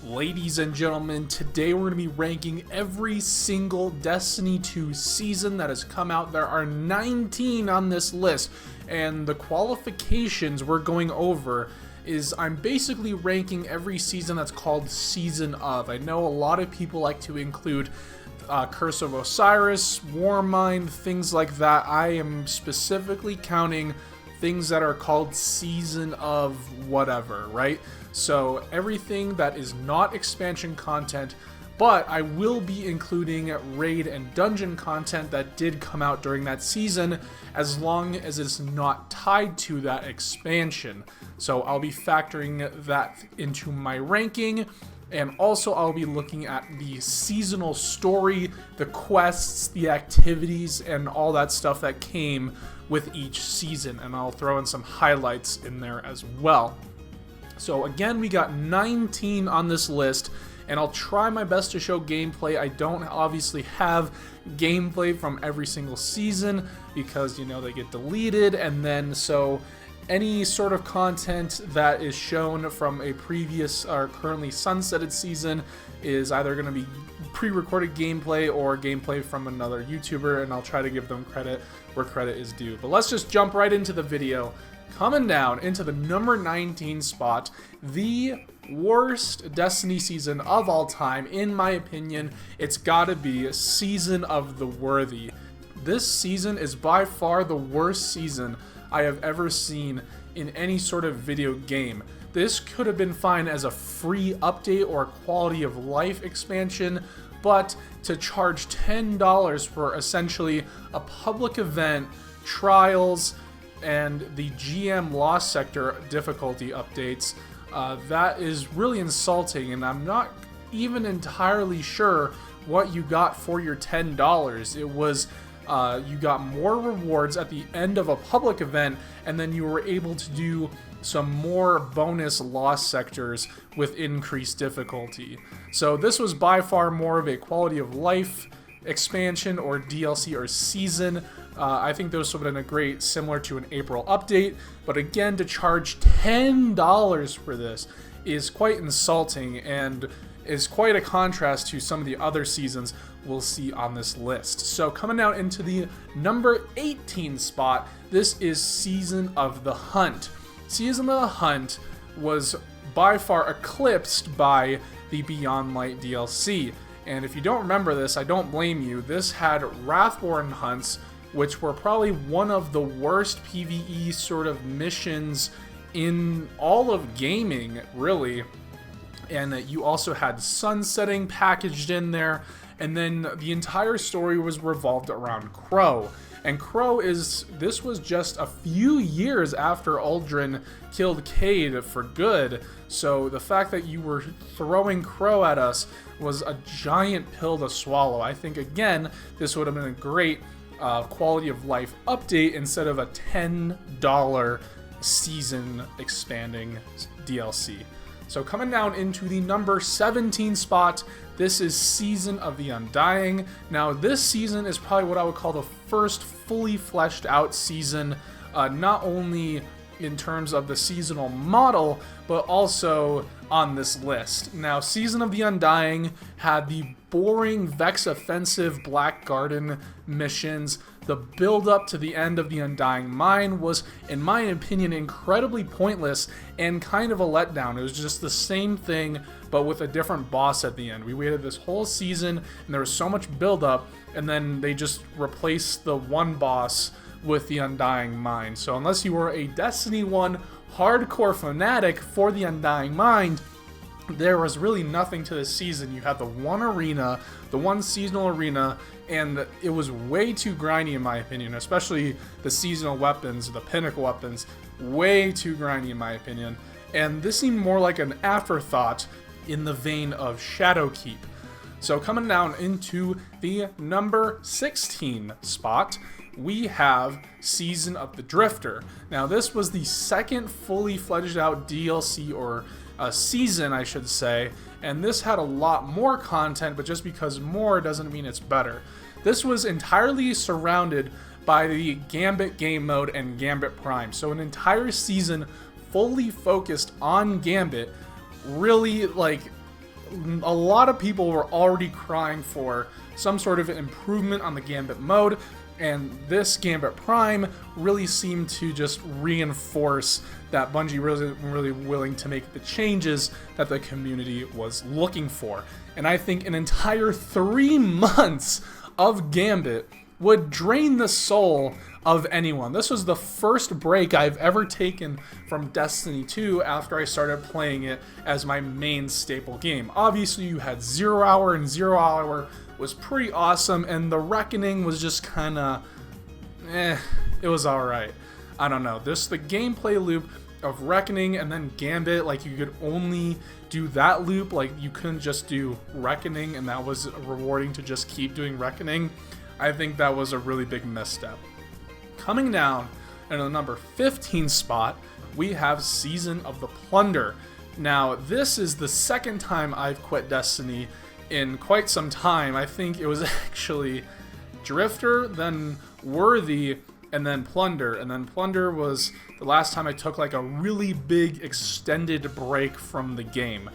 Ladies and gentlemen, today we're going to be ranking every single Destiny 2 season that has come out. There are 19 on this list, and the qualifications we're going over is I'm basically ranking every season that's called Season of. I know a lot of people like to include Curse of Osiris, Warmind, things like that. I am specifically counting things that are called Season of whatever, right? So everything that is not expansion content, but I will be including raid and dungeon content that did come out during that season, as long as it's not tied to that expansion. So I'll be factoring that into my ranking, and also I'll be looking at the seasonal story, the quests, the activities, and all that stuff that came with each season, and I'll throw in some highlights in there as well. So again, we got 19 on this list, and I'll try my best to show gameplay. I don't obviously have gameplay from every single season because, you know, they get deleted, and then so any sort of content that is shown from a previous or currently sunsetted season is either going to be pre-recorded gameplay or gameplay from another YouTuber, and I'll try to give them credit where credit is due. But let's just jump right into the video. Coming down into the number 19 spot, the worst Destiny season of all time, in my opinion, it's gotta be Season of the Worthy. This season is by far the worst season I have ever seen in any sort of video game. This could have been fine as a free update or a quality of life expansion, but to charge $10 for essentially a public event, trials, and the GM Lost Sector difficulty updates, that is really insulting, and I'm not even entirely sure what you got for your $10. It was you got more rewards at the end of a public event, and then you were able to do some more bonus Lost Sectors with increased difficulty. So this was by far more of a quality of life expansion or DLC or season. I think those would have been a great, similar to an April update, but again, to charge $10 for this is quite insulting and is quite a contrast to some of the other seasons we'll see on this list. So coming down into the number 18 spot, this is Season of the Hunt. Season of the Hunt was by far eclipsed by the Beyond Light DLC. And if you don't remember this, I don't blame you. This had Wrathborn hunts, which were probably one of the worst PvE sort of missions in all of gaming, really. And you also had sunsetting packaged in there, and then the entire story was revolved around Crow. And Crow this was just a few years after Uldren killed Cade for good, so the fact that you were throwing Crow at us was a giant pill to swallow. I think, again, this would have been a great quality of life update instead of a $10 season expanding DLC. So coming down into the number 17 spot, this is Season of the Undying. Now this season is probably what I would call the first fully fleshed out season, not only in terms of the seasonal model, but also on this list. Now, Season of the Undying had the boring Vex Offensive Black Garden missions. The build-up to the end of the Undying Mine was, in my opinion, incredibly pointless and kind of a letdown. It was just the same thing, but with a different boss at the end. We waited this whole season, and there was so much build-up, and then they just replaced the one boss with the Undying Mine. So unless you were a Destiny 1 hardcore fanatic for the Undying Mine, there was really nothing to this season. You had the one arena, the one seasonal arena, and it was way too grindy in my opinion, especially the seasonal weapons, the pinnacle weapons, way too grindy in my opinion. And this seemed more like an afterthought in the vein of Shadowkeep. So coming down into the number 16 spot, we have Season of the Drifter. Now this was the second fully fledged out DLC, or a season I should say, and this had a lot more content, but just because more doesn't mean it's better. This was entirely surrounded by the Gambit game mode and Gambit Prime, so an entire season fully focused on Gambit, really like a lot of people were already crying for some sort of improvement on the Gambit mode, and this Gambit Prime really seemed to just reinforce that Bungie really willing to make the changes that the community was looking for. And I think an entire 3 months of Gambit would drain the soul of anyone. This was the first break I've ever taken from Destiny 2 after I started playing it as my main staple game. Obviously, you had 0 Hour, and 0 Hour was pretty awesome, and the Reckoning was just kind of, it was alright. I don't know. The gameplay loop of Reckoning and then Gambit, like you could only do that loop, like you couldn't just do Reckoning, and that was rewarding to just keep doing Reckoning. I think that was a really big misstep. Coming down in the number 15 spot, we have Season of the Plunder. Now, this is the second time I've quit Destiny in quite some time. I think it was actually Drifter, then Worthy, and then Plunder. And then Plunder was the last time I took like a really big extended break from the game.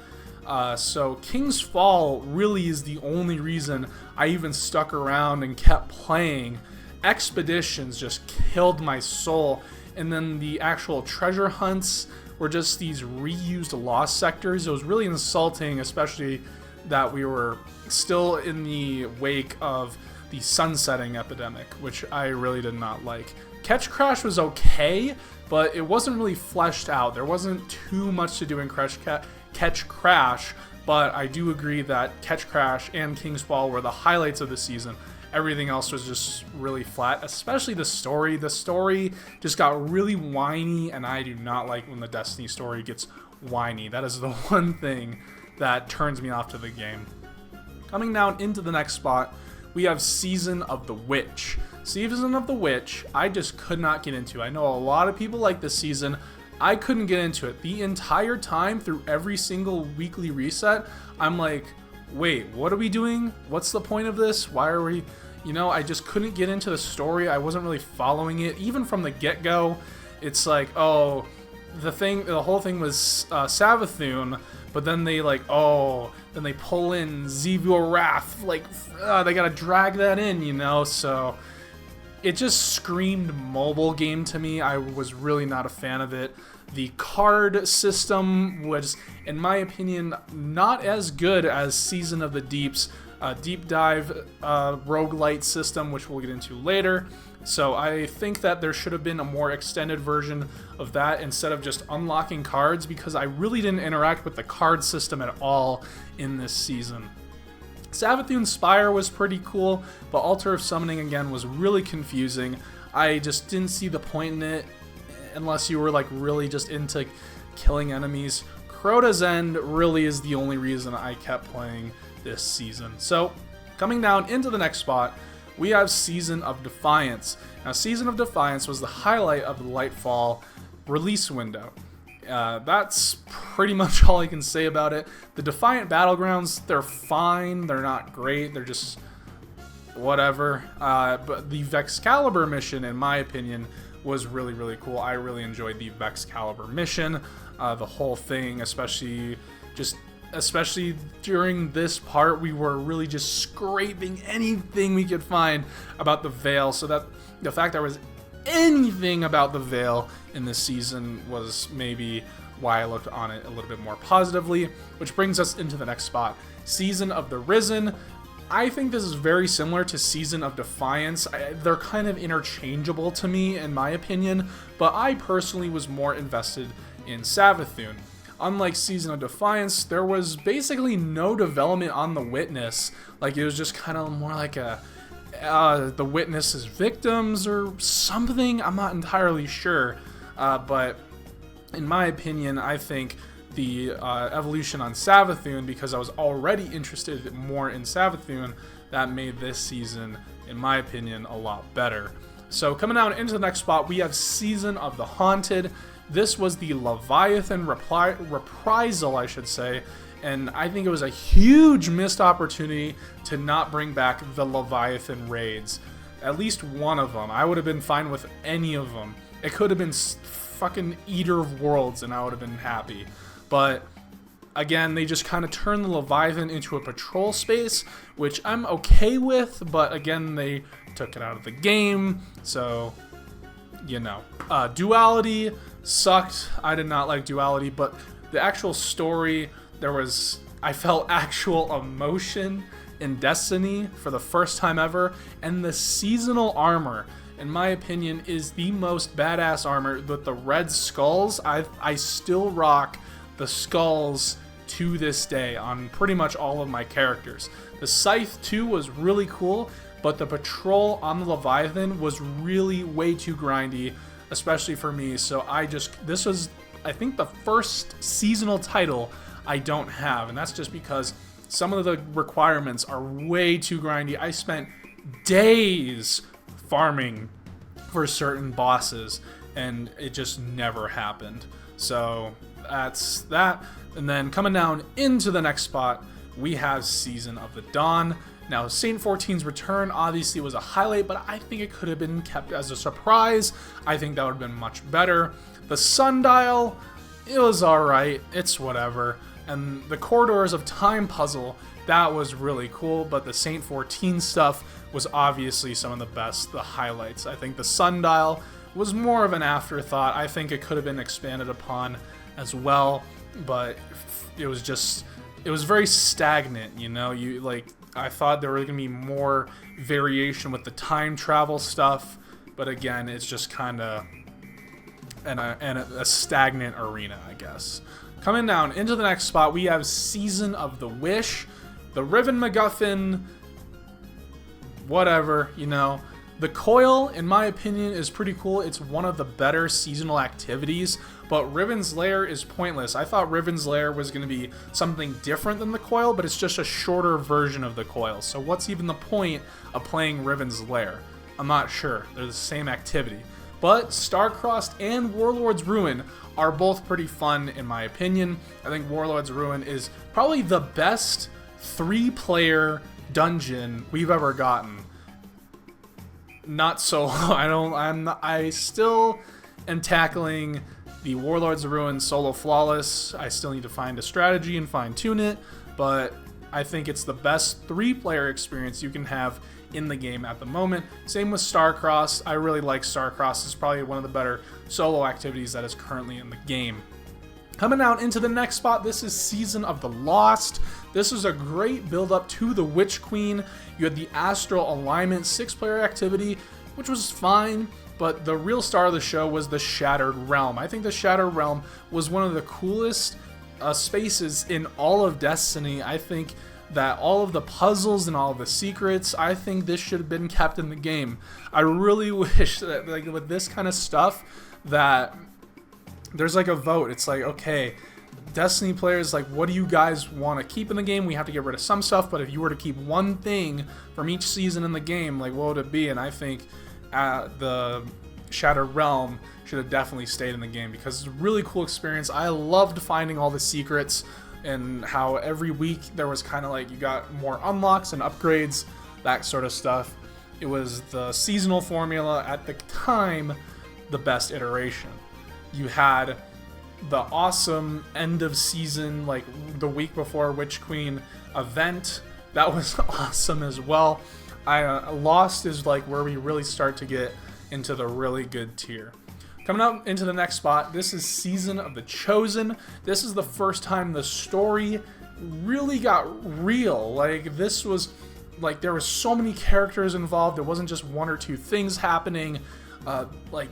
So King's Fall really is the only reason I even stuck around and kept playing. Expeditions just killed my soul, and then the actual treasure hunts were just these reused lost sectors. It was really insulting, especially that we were still in the wake of the sunsetting epidemic, which I really did not like. Catch Crash was okay, but it wasn't really fleshed out. There wasn't too much to do in Catch Crash, but I do agree that Catch Crash and King's Fall were the highlights of the season. Everything else was just really flat, especially the story. The story just got really whiny, and I do not like when the Destiny story gets whiny. That is the one thing that turns me off to the game. Coming down into the next spot, we have Season of the Witch. Season of the Witch, I just could not get into. I know a lot of people like this season. I couldn't get into it. The entire time through every single weekly reset, I'm like, wait, what are we doing? What's the point of this? Why are we... I just couldn't get into the story. I wasn't really following it. Even from the get-go, it's like, oh, the whole thing was Savathun, but then they then they pull in Xevious Wrath. Like, they gotta drag that in, so... It just screamed mobile game to me. I was really not a fan of it. The card system was, in my opinion, not as good as Season of the Deep's deep dive roguelite system, which we'll get into later. So I think that there should have been a more extended version of that instead of just unlocking cards, because I really didn't interact with the card system at all in this season. Savathun Spire was pretty cool, but Altar of Summoning again was really confusing. I just didn't see the point in it unless you were like really just into killing enemies. Crota's End really is the only reason I kept playing this season. So, coming down into the next spot, we have Season of Defiance. Now, Season of Defiance was the highlight of the Lightfall release window. That's pretty much all I can say about it. The Defiant Battlegrounds, they're fine. They're not great. They're just whatever. But the Vexcalibur mission, in my opinion, was really, really cool. I really enjoyed the Vexcalibur mission. The whole thing, especially during this part, we were really just scraping anything we could find about the Veil, so that the fact there was anything about the Veil in this season was maybe why I looked on it a little bit more positively, which brings us into the next spot. Season of the Risen. I think this is very similar to Season of Defiance. They're kind of interchangeable to me, in my opinion, but I personally was more invested in Savathun. Unlike Season of Defiance, there was basically no development on the Witness. Like, it was just kind of more like the Witness's victims or something. I'm not entirely sure, but in my opinion, I think the evolution on Savathun, because I was already interested more in Savathun, that made this season, in my opinion, a lot better. So coming down into the next spot, we have Season of the Haunted. This was the Leviathan reprisal, I should say, and I think it was a huge missed opportunity to not bring back the Leviathan raids. At least one of them. I would have been fine with any of them. It could have been fucking Eater of Worlds, and I would have been happy. But Again, they just kind of turned the Leviathan into a patrol space, which I'm okay with, but again, they took it out of the game, so, you know. Duality sucked. I did not like Duality, but the actual story, I felt actual emotion in Destiny for the first time ever, and the seasonal armor, in my opinion, is the most badass armor with the red skulls. I still rock the skulls to this day on pretty much all of my characters. The Scythe 2 was really cool, but the patrol on the Leviathan was really way too grindy, especially for me. So this was, I think, the first seasonal title I don't have, and that's just because some of the requirements are way too grindy. I spent days farming for certain bosses, and it just never happened. So that's that. And then coming down into the next spot, we have Season of the Dawn. Now, Saint 14's return obviously was a highlight, but I think it could have been kept as a surprise. I think that would have been much better. The Sundial, it was alright. It's whatever. And the Corridors of Time puzzle, that was really cool, but the Saint 14 stuff was obviously some of the best, the highlights. I think the Sundial was more of an afterthought. I think it could have been expanded upon as well, but it was very stagnant, you know? I thought there was going to be more variation with the time travel stuff, but again, it's just kind of a stagnant arena, I guess. Coming down into the next spot, we have Season of the Wish. The Riven MacGuffin, whatever, you know. The coil, in my opinion, is pretty cool. It's one of the better seasonal activities, but Riven's Lair is pointless. I thought Riven's Lair was going to be something different than the coil, but it's just a shorter version of the coil. So what's even the point of playing Riven's Lair? I'm not sure. They're the same activity. But Starcrossed and Warlord's Ruin are both pretty fun, in my opinion. I think Warlord's Ruin is probably the best 3-player dungeon we've ever gotten. Not solo. I still am tackling the Warlords of Ruin solo flawless. I still need to find a strategy and fine-tune it, but I think it's the best 3-player experience you can have in the game at the moment. Same with Starcrossed. I really like Starcrossed. It's probably one of the better solo activities that is currently in the game. Coming out into the next spot, this is Season of the Lost. This is a great build-up to the Witch Queen. You had the Astral Alignment 6-player activity, which was fine, but the real star of the show was the Shattered Realm. I think the Shattered Realm was one of the coolest spaces in all of Destiny. I think that all of the puzzles and all of the secrets, I think this should have been kept in the game. I really wish that, like, with this kind of stuff, that there's like a vote. It's like, okay, Destiny players, like, what do you guys want to keep in the game? We have to get rid of some stuff, but if you were to keep one thing from each season in the game, like, what would it be? And I think the Shattered Realm should have definitely stayed in the game because it's a really cool experience. I loved finding all the secrets and how every week there was kind of like you got more unlocks and upgrades, that sort of stuff. It was the seasonal formula at the time, the best iteration. You had the awesome end of season, like the week before Witch Queen event. That was awesome as well. Lost is like where we really start to get into the really good tier. Coming up into the next spot, this is Season of the Chosen. This is the first time the story really got real. Like, this was, like, there were so many characters involved. It wasn't just one or two things happening. Like,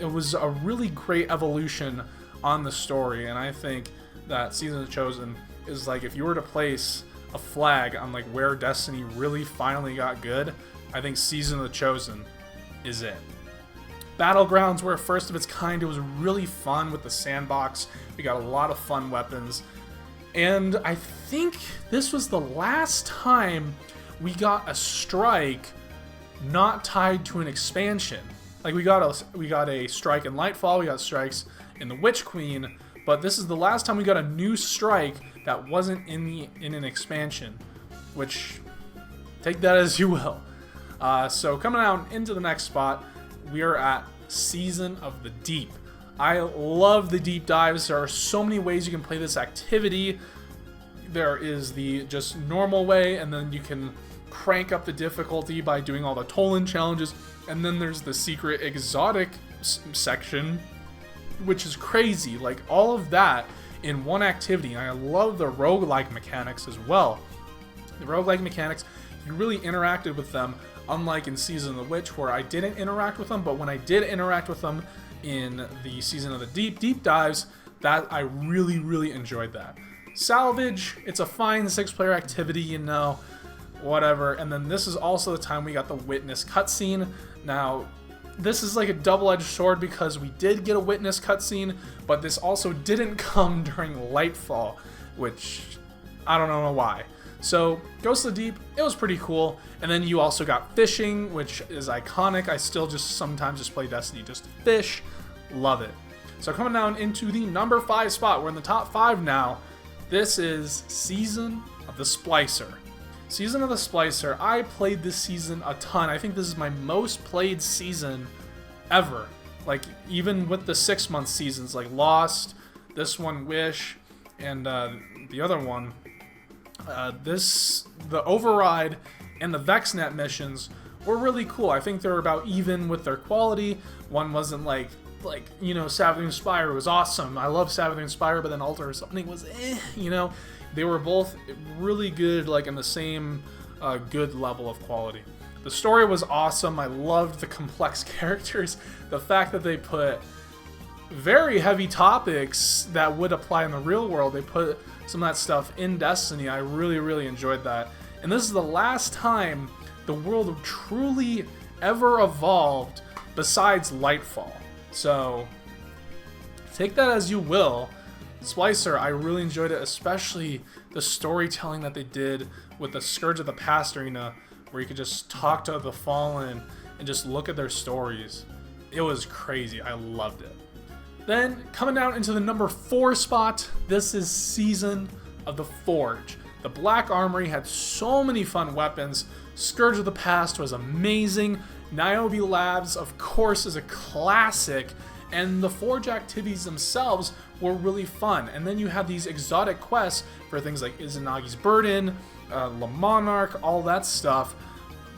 it was a really great evolution on the story, and I think that Season of the Chosen is like, if you were to place a flag on like where Destiny really finally got good, I think Season of the Chosen is it. Battlegrounds were a first of its kind. It was really fun with the sandbox. We got a lot of fun weapons, and I think this was the last time we got a strike not tied to an expansion. Like, we got a strike in Lightfall, we got strikes in the Witch Queen, but this is the last time we got a new strike that wasn't in an expansion, which, take that as you will. So coming out into the next spot, we are at Season of the Deep. I love the deep dives. There are so many ways you can play this activity. there is the just normal way, and then you can crank up the difficulty by doing all the Tolan challenges, and then there's the secret exotic section, which is crazy. Like, all of that in one activity. And I love the roguelike mechanics as well. The roguelike mechanics, you really interacted with them, unlike in Season of the Witch, where I didn't interact with them, but when I did interact with them in the Season of the Deep dives, that I really, really enjoyed that. Salvage, it's a fine 6-player activity, you know, whatever. And then this is also the time we got the Witness cutscene. Now, this is like a double-edged sword because we did get a Witness cutscene, but this also didn't come during Lightfall, which I don't know why. So, Ghost of the Deep, it was pretty cool. And then you also got fishing, which is iconic. I still just sometimes just play Destiny just to fish. Love it. So coming down into the number 5 spot, we're in the top 5 now. This is Season of the Splicer. Season of the Splicer, I played this season a ton. I think this is my most played season ever. Like, even with the 6-month seasons, like Lost, this one Wish, and the other one. The Override and the VexNet missions were really cool. I think they're about even with their quality. One wasn't like you know, Savathûn Spire was awesome. I love Savathûn Spire, but then Altar or something was you know. They were both really good, like in the same good level of quality. The story was awesome. I loved the complex characters. The fact that they put very heavy topics that would apply in the real world, they put some of that stuff in Destiny. I really, really enjoyed that. And this is the last time the world truly ever evolved besides Lightfall. So take that as you will. Splicer, I really enjoyed it, especially the storytelling that they did with the Scourge of the Past arena, where you could just talk to the Fallen and just look at their stories. It was crazy. I loved it. Then, coming down into the number 4 spot, this is Season of the Forge. The Black Armory had so many fun weapons. Scourge of the Past was amazing. Niobe Labs, of course, is a classic. And the Forge activities themselves were really fun. And then you have these exotic quests for things like Izanagi's Burden, Le Monarch, all that stuff.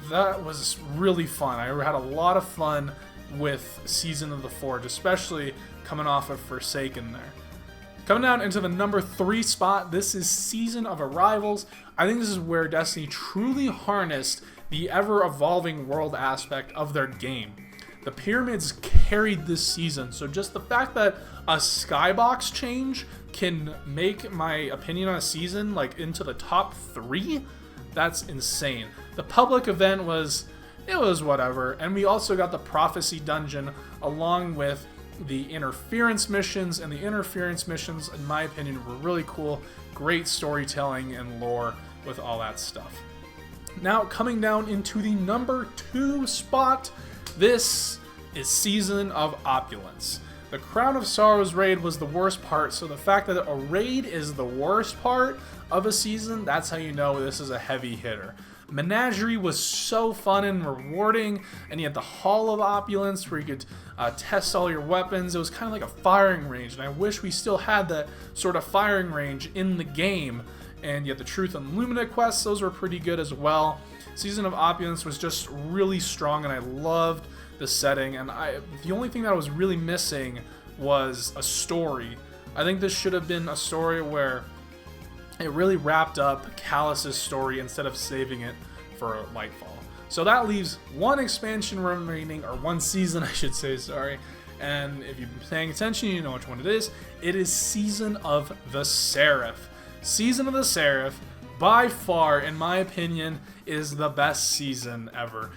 That was really fun. I had a lot of fun with Season of the Forge, especially coming off of Forsaken there. Coming down into the number 3 spot, this is Season of Arrivals. I think this is where Destiny truly harnessed the ever-evolving world aspect of their game. The pyramids carried this season, so just the fact that a skybox change can make my opinion on a season like into the top 3, that's insane. The public event was whatever, and we also got the Prophecy Dungeon along with the interference missions, and the interference missions, in my opinion, were really cool. Great storytelling and lore with all that stuff. Now, coming down into the number 2 spot, this is Season of Opulence. The Crown of Sorrows raid was the worst part, so the fact that a raid is the worst part of a season, that's how you know this is a heavy hitter. Menagerie was so fun and rewarding, and you had the Hall of Opulence where you could test all your weapons. It was kind of like a firing range, and I wish we still had that sort of firing range in the game. And you had the Truth and Lumina quests, those were pretty good as well. Season of Opulence was just really strong, and I loved the setting, and the only thing that I was really missing was a story. I think this should have been a story where it really wrapped up Callus's story instead of saving it for Lightfall. So that leaves one expansion remaining, or one season I should say, sorry. And if you've been paying attention, you know which one it is. It is Season of the Seraph. Season of the Seraph, by far, in my opinion, is the best season ever.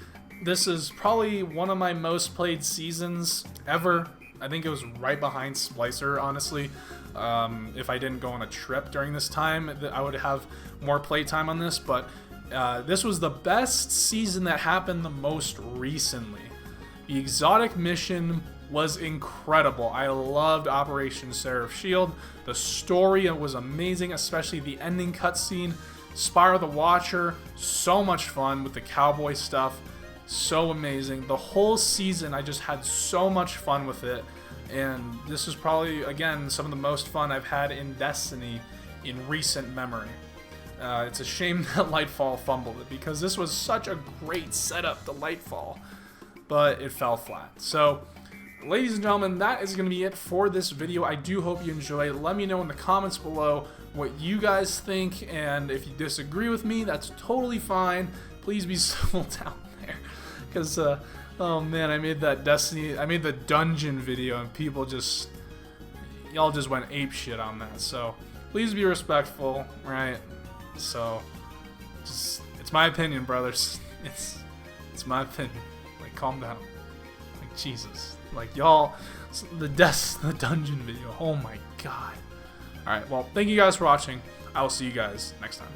This is probably one of my most played seasons ever. I think it was right behind Splicer, honestly. If I didn't go on a trip during this time, I would have more playtime on this, but this was the best season that happened the most recently. The exotic mission was incredible. I loved Operation Seraph Shield. The story was amazing, especially the ending cutscene. Spire the Watcher, so much fun with the cowboy stuff. So amazing. The whole season, I just had so much fun with it. And this is probably, again, some of the most fun I've had in Destiny in recent memory. It's a shame that Lightfall fumbled it, because this was such a great setup to Lightfall, but it fell flat. So, ladies and gentlemen, that is going to be it for this video. I do hope you enjoy. Let me know in the comments below what you guys think, and if you disagree with me, that's totally fine. Please be civil down there, because oh man, I made the dungeon video, and people y'all just went ape shit on that. So please be respectful, right? So it's my opinion, brothers. It's my opinion. Like, calm down. Like, Jesus. Like, y'all, the dungeon video. Oh my god. Alright, well, thank you guys for watching. I will see you guys next time.